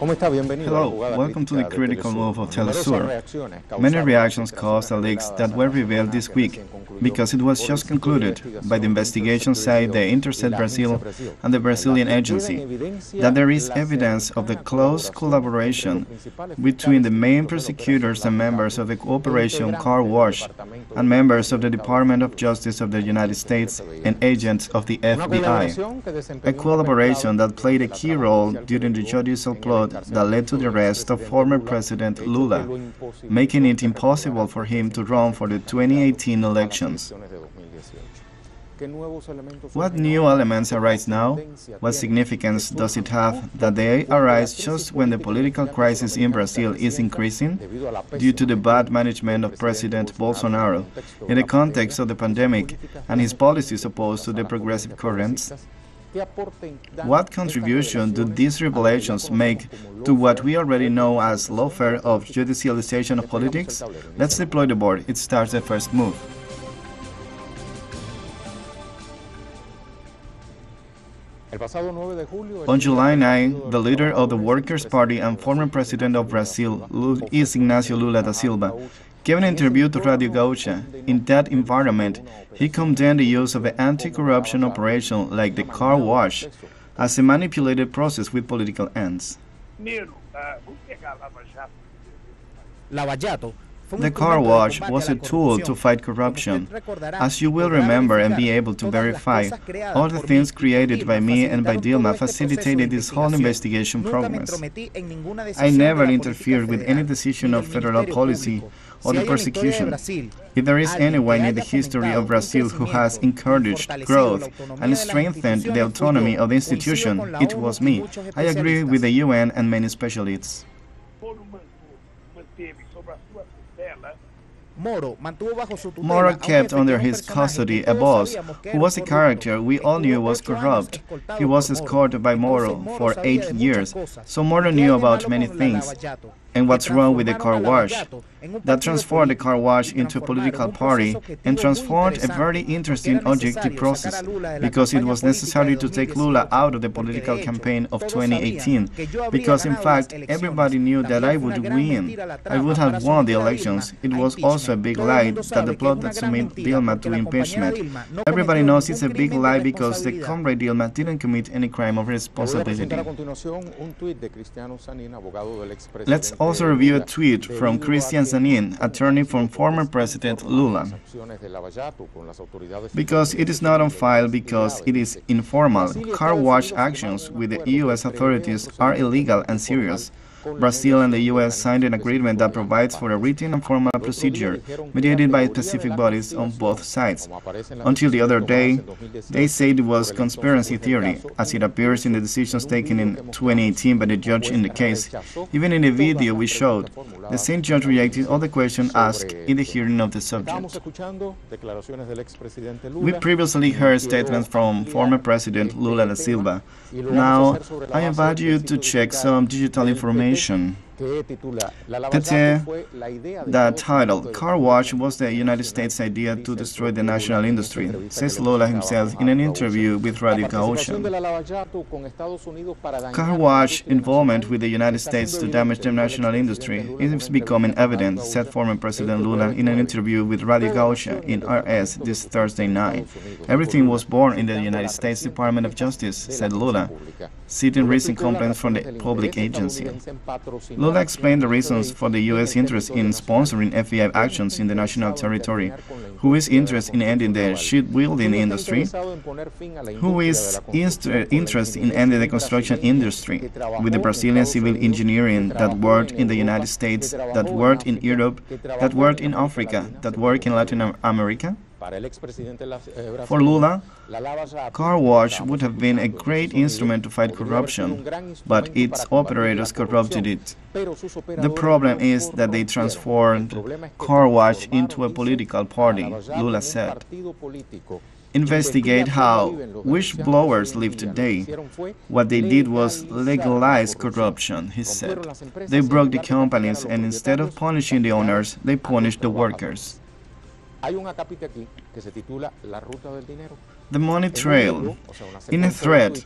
Hello, welcome to the critical move of Telesur. Many reactions caused the leaks that were revealed this week, because it was just concluded by the investigation site the Intercept Brazil and the Brazilian agency that there is evidence of the close collaboration between the main prosecutors and members of the Operation Car Wash and members of the Department of Justice of the United States and agents of the FBI, a collaboration that played a key role during the judicial plot that led to the arrest of former President Lula, making it impossible for him to run for the 2018 elections. What new elements arise now? What significance does it have that they arise just when the political crisis in Brazil is increasing due to the bad management of President Bolsonaro in the context of the pandemic and his policies opposed to the progressive currents? What contribution do these revelations make to what we already know as lawfare of judicialization of politics? Let's deploy the board. It starts the first move. On July 9, the leader of the Workers' Party and former president of Brazil, Luiz Inácio Lula da Silva, gave an interview to Radio Gaúcha. In that environment, he condemned the use of an anti-corruption operation like the car wash as a manipulated process with political ends. The car wash was a tool to fight corruption. As you will remember and be able to verify, all the things created by me and by Dilma facilitated this whole investigation progress. I never interfered with any decision of federal policy or the prosecution. If there is anyone in the history of Brazil who has encouraged growth and strengthened the autonomy of the institution, it was me. I agree with the UN and many specialists. Moro kept under his custody a boss who was a character we all knew was corrupt. He was escorted by Moro for 8 years, so Moro knew about many things. And what's wrong with the car wash? That transformed the car wash into a political party and transformed a very interesting objective process, because it was necessary to take Lula out of the political campaign of 2018, because in fact everybody knew that I would win. I would have won the elections. It was also a big lie that the plot that submitted Dilma to impeachment. Everybody knows it's a big lie because the comrade Dilma didn't commit any crime of responsibility. Let's also review a tweet from Christian Zanin, attorney from former President Lula. Because it is not on file, because it is informal, car wash actions with the U.S. authorities are illegal and serious. Brazil and the U.S. signed an agreement that provides for a written and formal procedure mediated by specific bodies on both sides. Until the other day, they said it was conspiracy theory, as it appears in the decisions taken in 2018 by the judge in the case. Even in the video we showed, the same judge rejected all the questions asked in the hearing of the subject. We previously heard statements from former President Lula da Silva. Now, I invite you to check some digital information. The title, Car Wash, was the United States idea to destroy the national industry, says Lula himself in an interview with Radio Gaúcha. Car Wash involvement with the United States to damage the national industry is becoming evident, said former President Lula in an interview with Radio Gaúcha in RS this Thursday night. Everything was born in the United States Department of Justice, said Lula, citing recent complaints from the public agency. Lula explained the reasons for the U.S. interest in sponsoring FBI actions in the national territory, who is interested in ending the shipbuilding industry, who is interested in ending the construction industry, with the Brazilian civil engineering that worked in the United States, that worked in Europe, that worked in Africa, that worked in Latin America. For Lula, car wash would have been a great instrument to fight corruption, but its operators corrupted it. The problem is that they transformed car wash into a political party, Lula said. Investigate how whistleblowers live today. What they did was legalize corruption, he said. They broke the companies, and instead of punishing the owners, they punished the workers. The money trail. In a thread,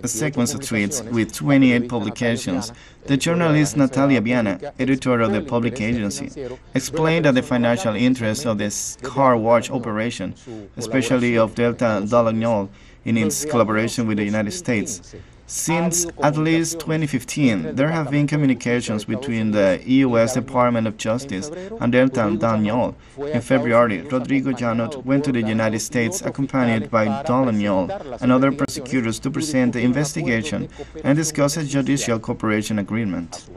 a sequence of tweets with 28 publications. The journalist Natalia Viana, editor of the public agency, explained that the financial interests of this car wash operation, especially of Delta Dalagnol, in its collaboration with the United States. Since at least 2015, there have been communications between the U.S. Department of Justice and Delta Dalagnol. In February, Rodrigo Jato went to the United States accompanied by Dalagnol and other prosecutors to present the investigation and discuss a judicial cooperation agreement.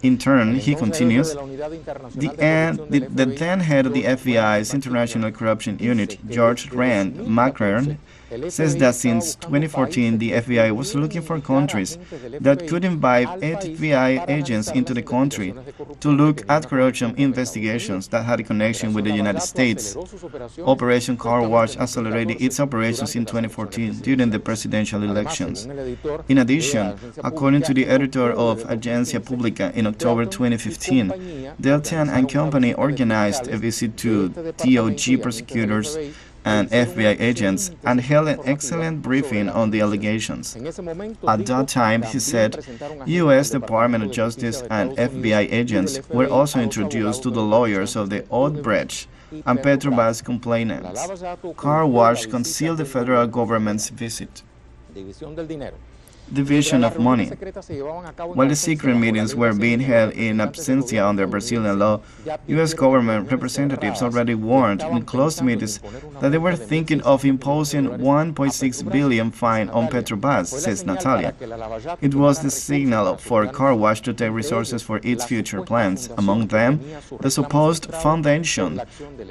In turn, he continues, the then head of the FBI's International Corruption Unit, George Rand McCrern, says that since 2014 the FBI was looking for countries that could invite FBI agents into the country to look at corruption investigations that had a connection with the United States. Operation Car Wash accelerated its operations in 2014 during the presidential elections. In addition, according to the editor of Agencia Pública in October 2015, Delta and Company organized a visit to DOJ prosecutors and FBI agents and held an excellent briefing on the allegations. At that time, he said, U.S. Department of Justice and FBI agents were also introduced to the lawyers of the Odebrecht and Petrobras complainants. Car Wash concealed the federal government's visit. Division of money. While the secret meetings were being held in absentia under Brazilian law, U.S. government representatives already warned in closed meetings that they were thinking of imposing $1.6 billion fine on Petrobras, says Natalia. It was the signal for Car Wash to take resources for its future plans, among them the supposed foundation,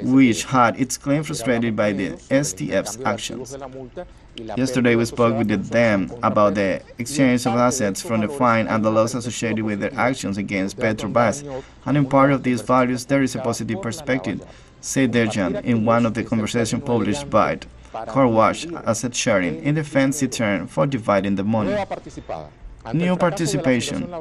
which had its claim frustrated by the STF's actions. Yesterday we spoke with them about the exchange of assets from the fine and the loss associated with their actions against Petrobras, and in part of these values there is a positive perspective, said Dejan in one of the conversations published by Car Wash Asset Sharing in the fancy term for dividing the money. New participation.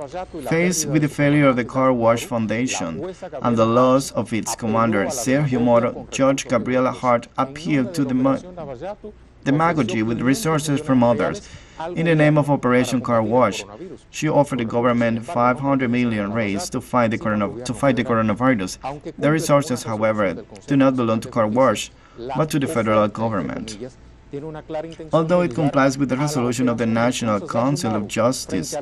Faced with the failure of the Car Wash Foundation and the loss of its commander Sergio Moro, Judge Gabriela Hart appealed to the demagogy with resources from others. In the name of Operation Car Wash, she offered the government 500 million raised to fight the coronavirus. The resources, however, do not belong to Car Wash, but to the federal government. Although it complies with the resolution of the National Council of Justice,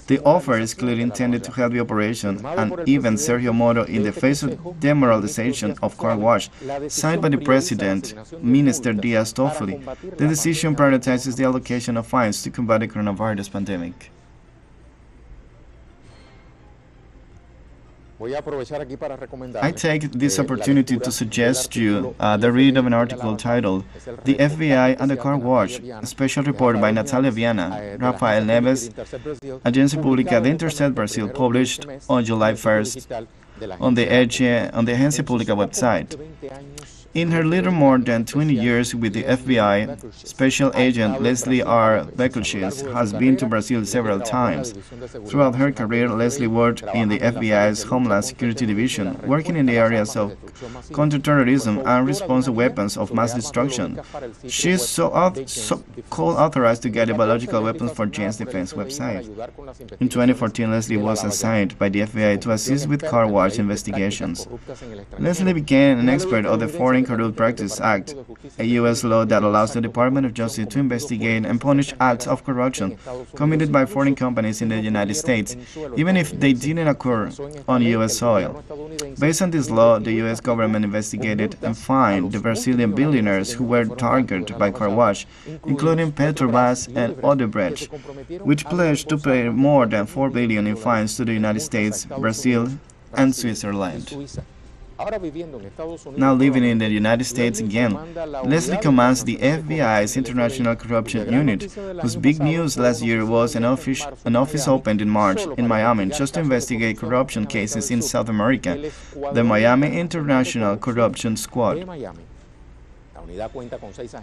the offer is clearly intended to help the operation and even Sergio Moro in the face of demoralization of Car Wash, signed by the President, Minister Diaz-Toffoli. The decision prioritizes the allocation of funds to combat the coronavirus pandemic. I take this opportunity to suggest you the read of an article titled The FBI and the Car Wash, a special report by Natalia Viana, Rafael Neves, Agencia Pública de Intercept Brazil, published on July 1st on the Agencia Pública website. In her little more than 20 years with the FBI, Special Agent Leslie R. Bekelshis has been to Brazil several times. Throughout her career, Leslie worked in the FBI's Homeland Security Division, working in the areas of counterterrorism and response to weapons of mass destruction. She is called authorized to get a biological weapons for Jane's Defense website. In 2014, Leslie was assigned by the FBI to assist with Car Wash investigations. Leslie became an expert of the Foreign Corrupt Practice Act, a U.S. law that allows the Department of Justice to investigate and punish acts of corruption committed by foreign companies in the United States, even if they didn't occur on U.S. soil. Based on this law, the U.S. government investigated and fined the Brazilian billionaires who were targeted by Car Wash, including Petrobras and Odebrecht, which pledged to pay more than $4 billion in fines to the United States, Brazil, and Switzerland. Now living in the United States again, Leslie commands the FBI's International Corruption Unit, whose big news last year was an office opened in March in Miami just to investigate corruption cases in South America, the Miami International Corruption Squad.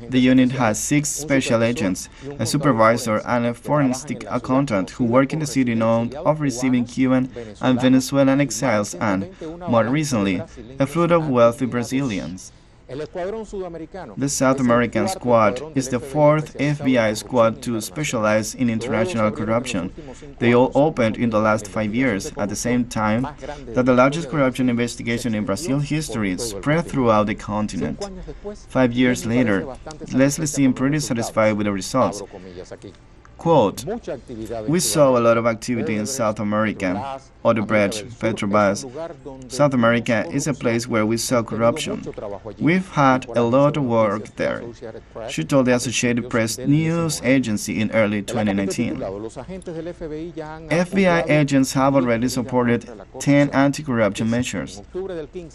The unit has 6 special agents, a supervisor and a forensic accountant who work in the city known of receiving Cuban and Venezuelan exiles and, more recently, a flood of wealthy Brazilians. The South American squad is the fourth FBI squad to specialize in international corruption. They all opened in the last 5 years, at the same time that the largest corruption investigation in Brazil history spread throughout the continent. 5 years later, Leslie seemed pretty satisfied with the results. Quote, "We saw a lot of activity in South America, Odebrecht, Petrobras. South America is a place where we saw corruption. We've had a lot of work there," she told the Associated Press news agency in early 2019. FBI agents have already supported 10 anti-corruption measures.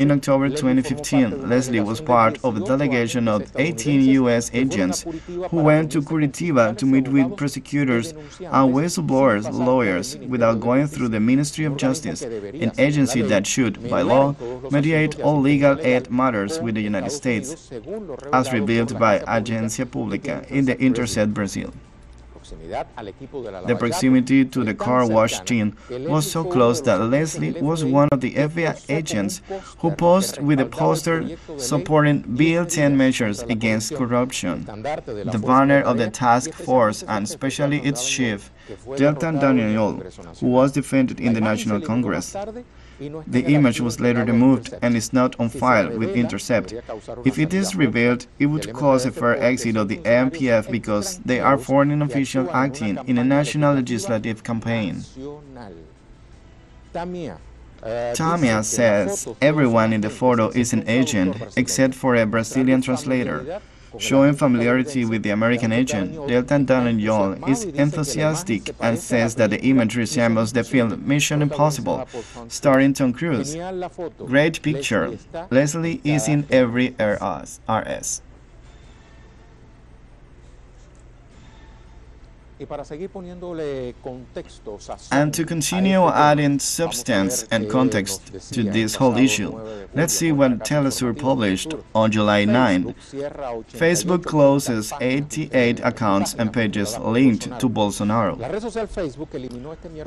In October 2015, Leslie was part of a delegation of 18 U.S. agents who went to Curitiba to meet with prosecutors and whistleblowers lawyers without going through the Ministry of Justice, an agency that should, by law, mediate all legal aid matters with the United States, as revealed by Agência Pública in The Intercept Brazil. The proximity to the car wash team was so close that Leslie was one of the FBI agents who posed with a poster supporting Bill 10 measures against corruption. The banner of the task force and especially its chief, Jato, who was defended in the National Congress. The image was later removed and is not on file with Intercept. If it is revealed, it would cause a fair exit of the AMPF because they are foreign officials acting in a national legislative campaign. Tamia says everyone in the photo is an agent except for a Brazilian translator. Showing familiarity with the American agent, Deltan Daniel is enthusiastic and says that the image resembles the film Mission Impossible, starring Tom Cruise. Great picture. Leslie is in every RS. And to continue adding substance and context to this whole issue, let's see what Telesur published on July 9. Facebook closes 88 accounts and pages linked to Bolsonaro.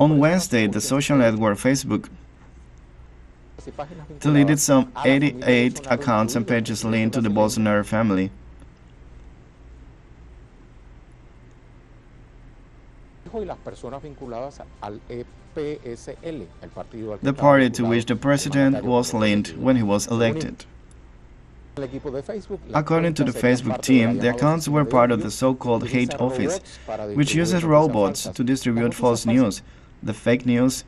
On Wednesday, the social network Facebook deleted some 88 accounts and pages linked to the Bolsonaro family. The party to which the president was linked when he was elected. According to the Facebook team, the accounts were part of the so-called hate office, which uses robots to distribute false news. The fake news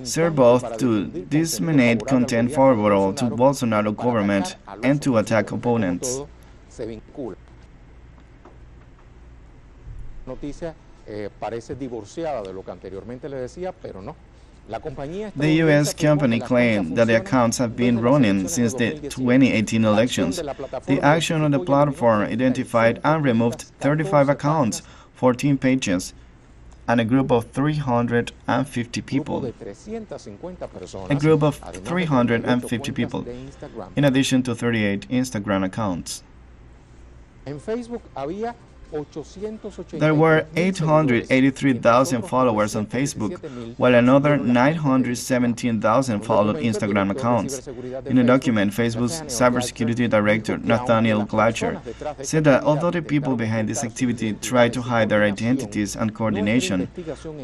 serve both to disseminate content favorable to Bolsonaro government and to attack opponents. The U.S. company claimed that the accounts have been running since the 2018 elections. The action on the platform identified and removed 35 accounts, 14 pages, and a group of 350 people. In addition to 38 Instagram accounts. There were 883,000 followers on Facebook, while another 917,000 followed Instagram accounts. In a document, Facebook's cybersecurity director, Nathaniel Glatcher, said that although the people behind this activity tried to hide their identities and coordination,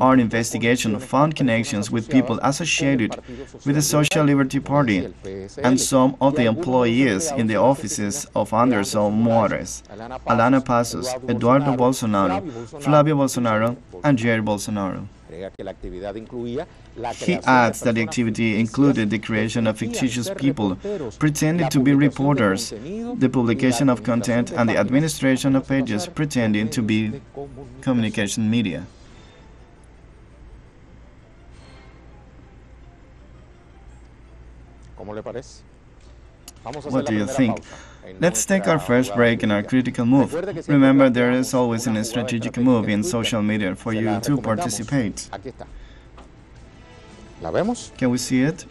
our investigation found connections with people associated with the Social Liberty Party and some of the employees in the offices of Anderson Moares, Alana Passos, Eduardo Bolsonaro, Flavio Bolsonaro, and Jair Bolsonaro. He adds that the activity included the creation of fictitious people pretending to be reporters, the publication of content, and the administration of pages pretending to be communication media. What do you think? Let's take our first break in our critical move. Remember, there is always a strategic move in social media for you to participate. Can we see it?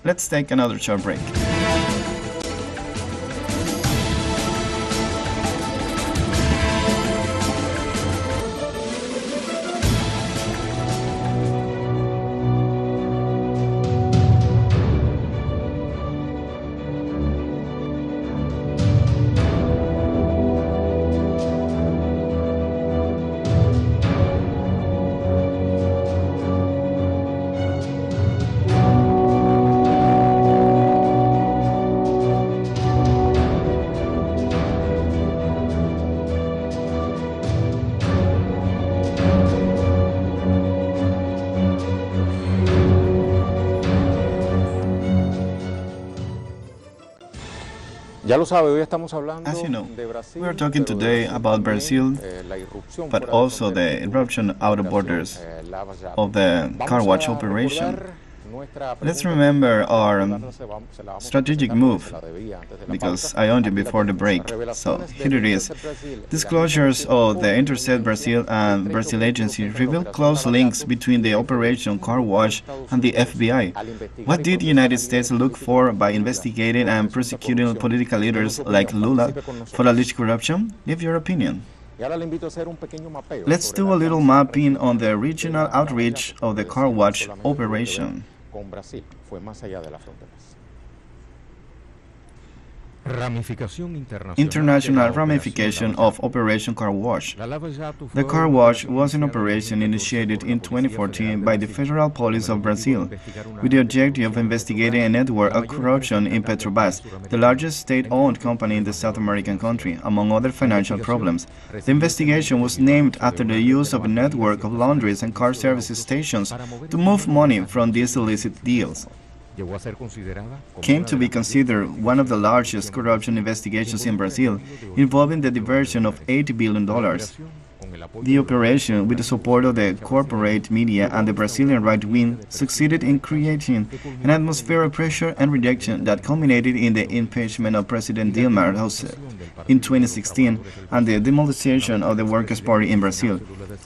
Let's take another short break. As you know, we are talking today about Brazil, but also the eruption out of borders of the car wash operation. Let's remember our strategic move, because I owned it before the break. So here it is. Disclosures of the Intercept Brazil and Brazil agency reveal close links between the Operation Car Wash and the FBI. What did the United States look for by investigating and prosecuting political leaders like Lula for alleged corruption? Leave your opinion. Let's do a little mapping on the regional outreach of the car wash operation. International ramification of Operation Car Wash. The car wash was an operation initiated in 2014 by the Federal Police of Brazil with the objective of investigating a network of corruption in Petrobras, the largest state-owned company in the South American country, among other financial problems. The investigation was named after the use of a network of laundries and car services stations to move money from these illicit deals. Came to be considered one of the largest corruption investigations in Brazil, involving the diversion of $80 billion. The operation, with the support of the corporate media and the Brazilian right wing, succeeded in creating an atmosphere of pressure and rejection that culminated in the impeachment of President Dilma Rousseff in 2016 and the demolition of the Workers' Party in Brazil.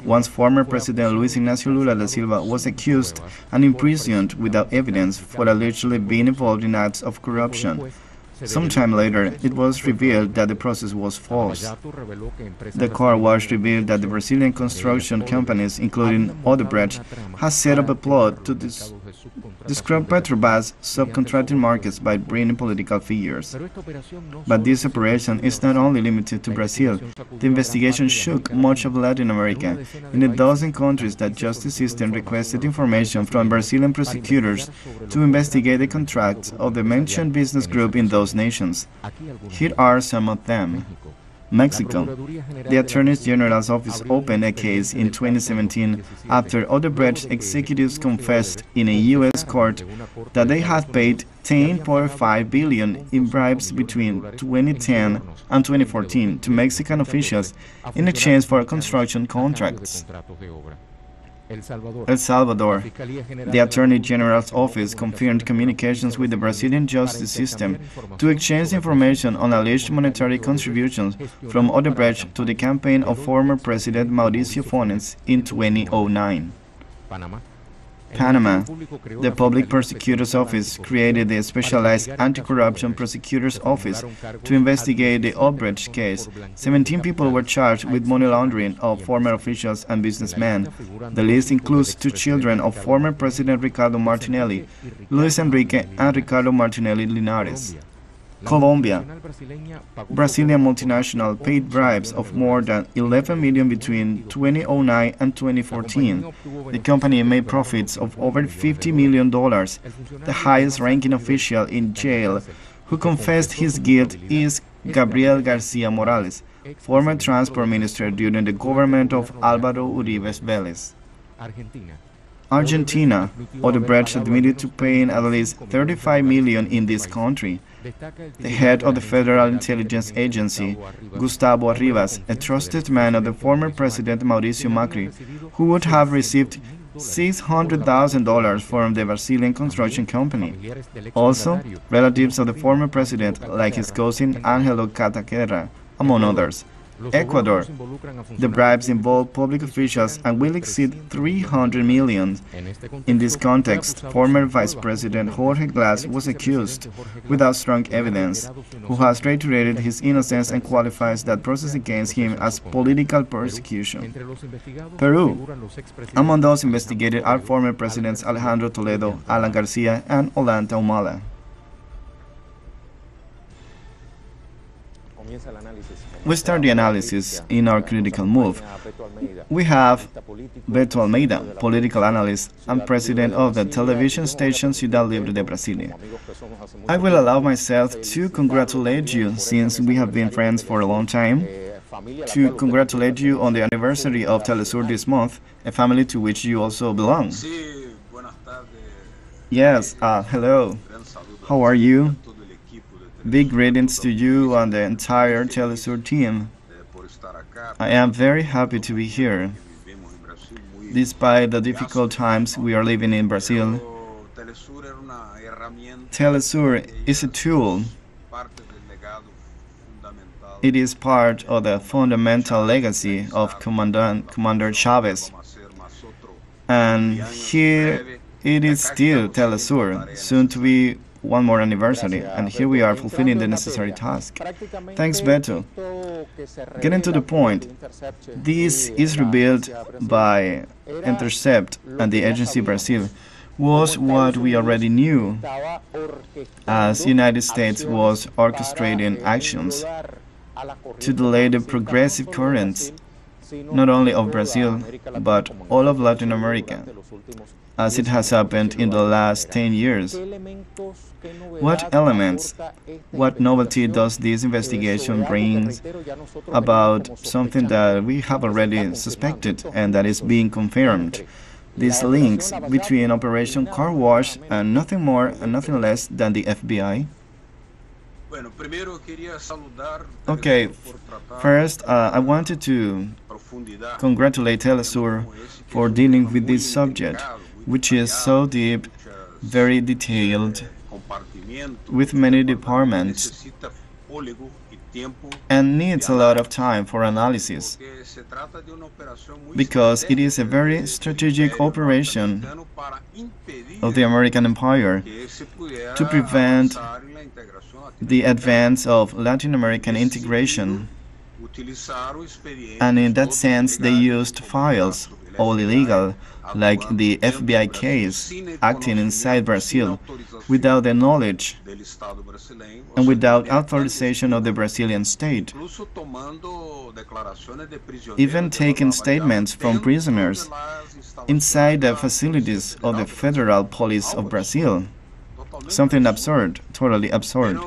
Once former President Luiz Inácio Lula da Silva was accused and imprisoned without evidence for allegedly being involved in acts of corruption. Sometime later, it was revealed that the process was false. The car wash revealed that the Brazilian construction companies, including Odebrecht, had set up a plot to disrupt Petrobras' subcontracting markets by bringing political figures. But this operation is not only limited to Brazil. The investigation shook much of Latin America. In a dozen countries, the justice system requested information from Brazilian prosecutors to investigate the contracts of the mentioned business group in those nations. Here are some of them. Mexico. The Attorney General's office opened a case in 2017 after Odebrecht executives confessed in a U.S. court that they had paid $10.5 billion in bribes between 2010 and 2014 to Mexican officials in exchange for construction contracts. El Salvador. The Attorney General's office confirmed communications with the Brazilian justice system to exchange information on alleged monetary contributions from Odebrecht to the campaign of former President Mauricio Funes in 2009. Panama. The Public Prosecutor's Office created the Specialized Anti-Corruption Prosecutor's Office to investigate the Odebrecht case. 17 people were charged with money laundering of former officials and businessmen. The list includes 2 children of former President Ricardo Martinelli, Luis Enrique and Ricardo Martinelli Linares. Colombia. Brazilian multinational paid bribes of more than 11 million between 2009 and 2014. The company made profits of over $50 million. The highest-ranking official in jail who confessed his guilt is Gabriel Garcia Morales, former transport minister during the government of Álvaro Uribe Vélez. Argentina. Odebrecht admitted to paying at least $35 million in this country. The head of the Federal Intelligence Agency, Gustavo Arribas, a trusted man of the former President Mauricio Macri, who would have received $600,000 from the Brazilian construction company. Also, relatives of the former president, like his cousin Angelo Cataquera, among others. Ecuador. The bribes involve public officials and will exceed $300 million. In this context, former Vice President Jorge Glass was accused, without strong evidence, who has reiterated his innocence and qualifies that process against him as political persecution. Peru. Among those investigated are former Presidents Alejandro Toledo, Alan Garcia, and Ollanta Humala. We start the analysis in our critical move. We have Beto Almeida, political analyst and president of the television station Ciudad Libre de Brasilia. I will allow myself to congratulate you, since we have been friends for a long time, to congratulate you on the anniversary of Telesur this month, a family to which you also belong. Yes, hello. How are you? Big greetings to you and the entire Telesur team. I am very happy to be here. Despite the difficult times we are living in Brazil, Telesur is a tool. It is part of the fundamental legacy of Commander Chavez. And here it is still Telesur, soon to be one more anniversary, and here we are fulfilling the necessary task. Thanks, Jato. Getting to the point, this is revealed by Intercept and the agency Brazil was what we already knew, as the United States was orchestrating actions to delay the progressive currents, not only of Brazil, but all of Latin America, as it has happened in the last 10 years. What elements, what novelty does this investigation bring about something that we have already suspected and that is being confirmed? These links between Operation Car Wash and nothing more and nothing less than the FBI? Okay, first I wanted to congratulate Telesur for dealing with this subject, which is so deep, very detailed, with many departments, and needs a lot of time for analysis, because it is a very strategic operation of the American empire to prevent the advance of Latin American integration. And in that sense, they used files, all illegal, like the FBI case, acting inside Brazil, without the knowledge and without authorization of the Brazilian state, even taking statements from prisoners inside the facilities of the Federal Police of Brazil. Something absurd, totally absurd.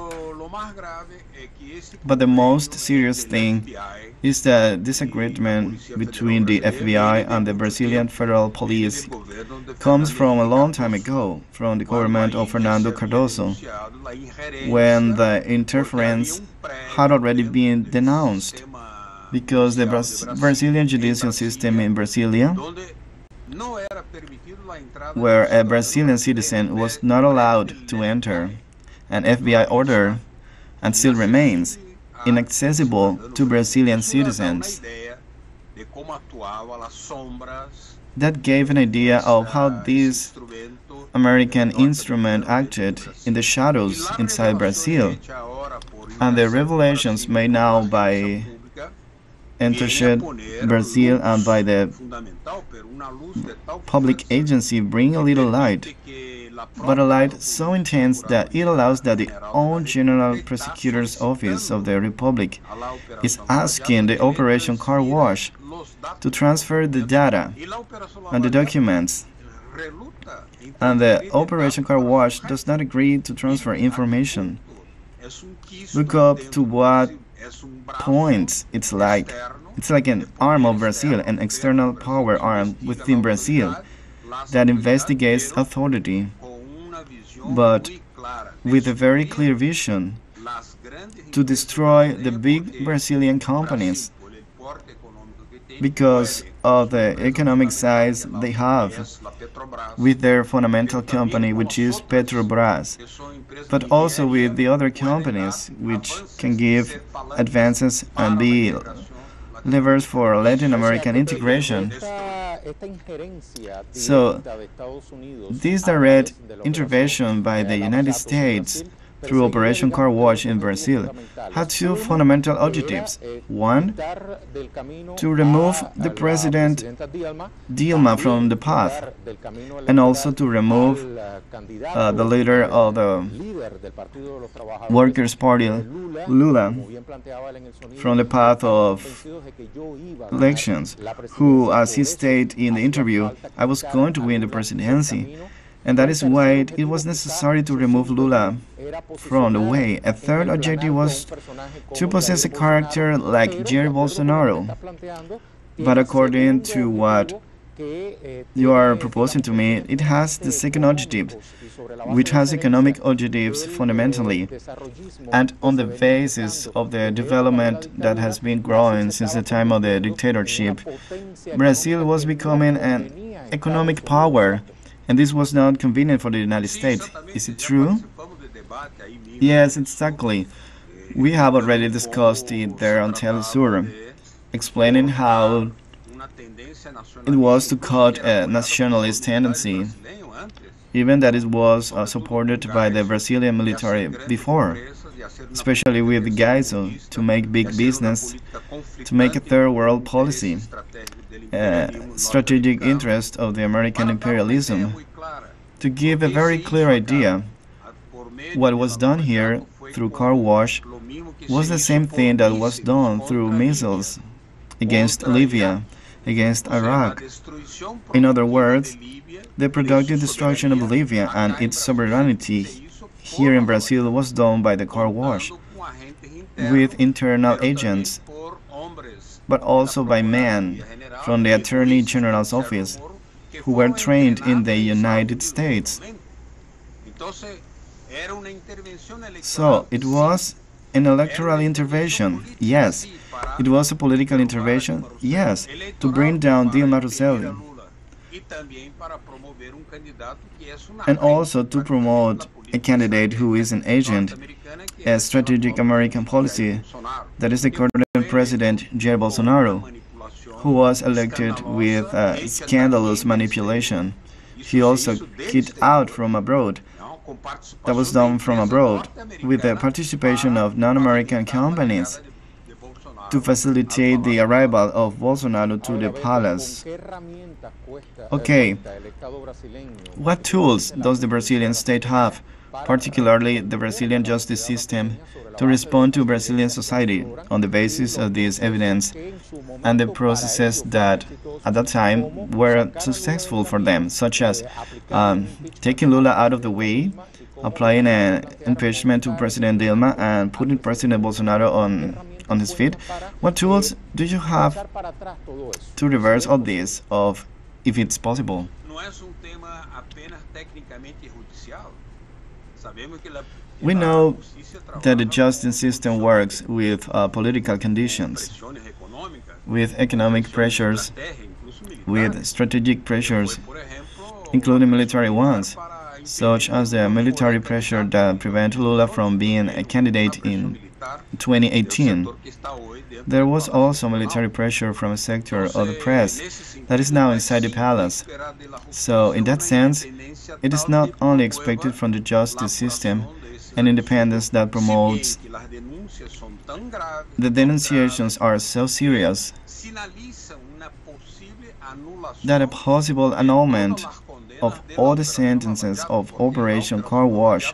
But the most serious thing is the disagreement between the FBI and the Brazilian Federal Police comes from a long time ago, from the government of Fernando Cardoso, when the interference had already been denounced, because the Brazilian judicial system in Brasilia, where a Brazilian citizen was not allowed to enter, an FBI order, and still remains inaccessible to Brazilian citizens. That gave an idea of how this American instrument acted in the shadows inside Brazil, and the revelations made now by Intercept Brazil and by the public agency bring a little light, but a light so intense that it allows that the own General Prosecutor's Office of the Republic is asking the Operation Car Wash to transfer the data and the documents, and the Operation Car Wash does not agree to transfer information. Look up to what points it's like. It's like an arm of Brazil, an external power arm within Brazil that investigates authority, but with a very clear vision to destroy the big Brazilian companies because of the economic size they have with their fundamental company, which is Petrobras, but also with the other companies which can give advances and be levers for Latin American integration. So, this direct intervention by the United States through Operation Car Wash in Brazil had two fundamental objectives. One, to remove the President Dilma from the path, and also to remove the leader of the Workers' Party, Lula, from the path of elections, who, as he stated in the interview, I was going to win the presidency. And that is why it was necessary to remove Lula from the way. A third objective was to possess a character like Jair Bolsonaro. But according to what you are proposing to me, it has the second objective, which has economic objectives fundamentally, and on the basis of the development that has been growing since the time of the dictatorship, Brazil was becoming an economic power, and this was not convenient for the United States. Is it true? Yes, exactly. We have already discussed it there on Telesur, explaining how it was to cut a nationalist tendency, even that it was supported by the Brazilian military before, especially with Jato, to make big business, to make a third world policy, strategic interest of the American imperialism. To give a very clear idea, what was done here through car wash was the same thing that was done through missiles against Libya, against Iraq. In other words, the productive destruction of Libya and its sovereignty here in Brazil was done by the car wash, with internal agents, but also by men from the Attorney General's office who were trained in the United States. So it was an electoral intervention, yes. It was a political intervention, yes, to bring down Dilma Rousseff, and also to promote a candidate who is an agent, a strategic American policy, that is the current President Jair Bolsonaro, who was elected with scandalous manipulation. He also hid out from abroad. That was done from abroad, with the participation of non-American companies, to facilitate the arrival of Bolsonaro to the palace. Okay, what tools does the Brazilian state have, particularly the Brazilian justice system, to respond to Brazilian society on the basis of this evidence and the processes that at that time were successful for them, such as taking Lula out of the way, applying an impeachment to President Dilma, and putting President Bolsonaro on his feet? What tools do you have to reverse all this, if it's possible? We know that the justice system works with political conditions, with economic pressures, with strategic pressures, including military ones, such as the military pressure that prevented Lula from being a candidate in 2018. There was also military pressure from a sector of the press that is now inside the palace. So, in that sense, it is not only expected from the justice system an independence that promotes. The denunciations are so serious that a possible annulment of all the sentences of Operation Car Wash,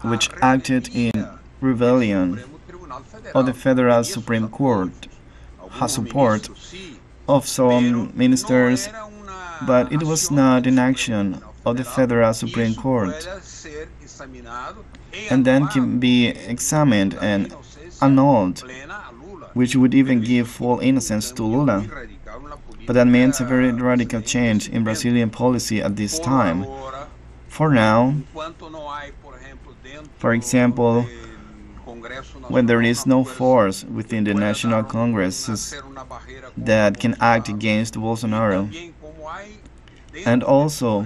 which acted in rebellion of the Federal Supreme Court, has support of some ministers, but it was not in action of the Federal Supreme Court, and then can be examined and annulled, which would even give full innocence to Lula. But that means a very radical change in Brazilian policy at this time. For now, for example, when there is no force within the national congresses that can act against Bolsonaro, and also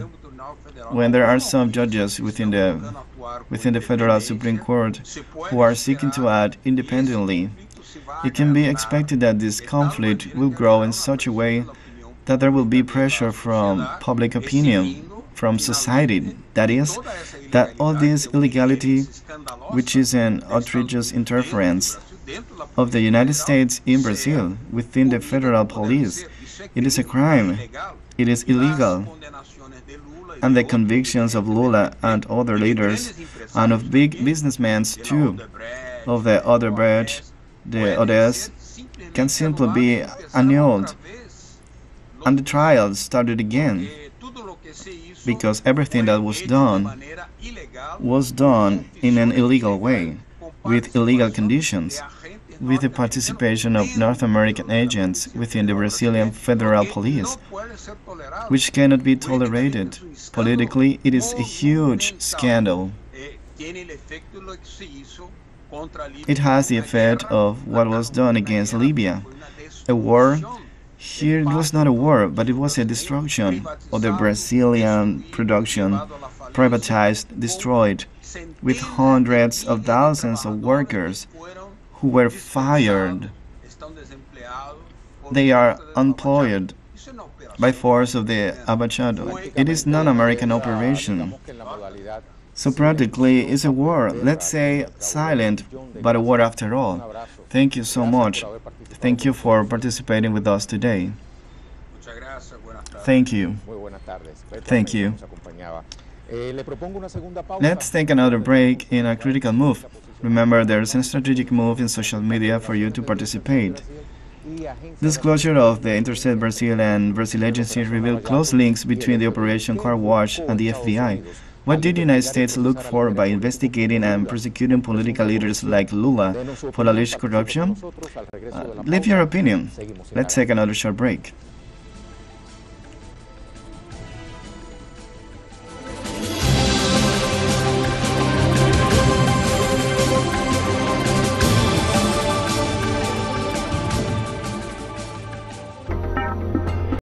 when there are some judges within the Federal Supreme Court who are seeking to act independently, it can be expected that this conflict will grow in such a way that there will be pressure from public opinion, from society. That is, that all this illegality, which is an outrageous interference of the United States in Brazil within the federal police, it is a crime, it is illegal. And the convictions of Lula and other leaders, and of big businessmen too, of the Odebrecht, the ODS, can simply be annulled, and the trial started again, because everything that was done in an illegal way, with illegal conditions, with the participation of North American agents within the Brazilian Federal Police, which cannot be tolerated. Politically, it is a huge scandal. It has the effect of what was done against Libya. A war. Here it was not a war, but it was a destruction of the Brazilian production, privatized, destroyed, with hundreds of thousands of workers who were fired. They are employed by force of the Jato. It is not an American operation. So practically, it's a war. Let's say silent, but a war after all. Thank you so much. Thank you for participating with us today. Thank you. Thank you. Let's take another break in a critical move. Remember, there's a strategic move in social media for you to participate. Disclosure of the Interstate Brazil and Brazil agency revealed close links between the Operation Car Wash and the FBI. What did the United States look for by investigating and prosecuting political leaders like Lula for alleged corruption? Leave your opinion. Let's take another short break.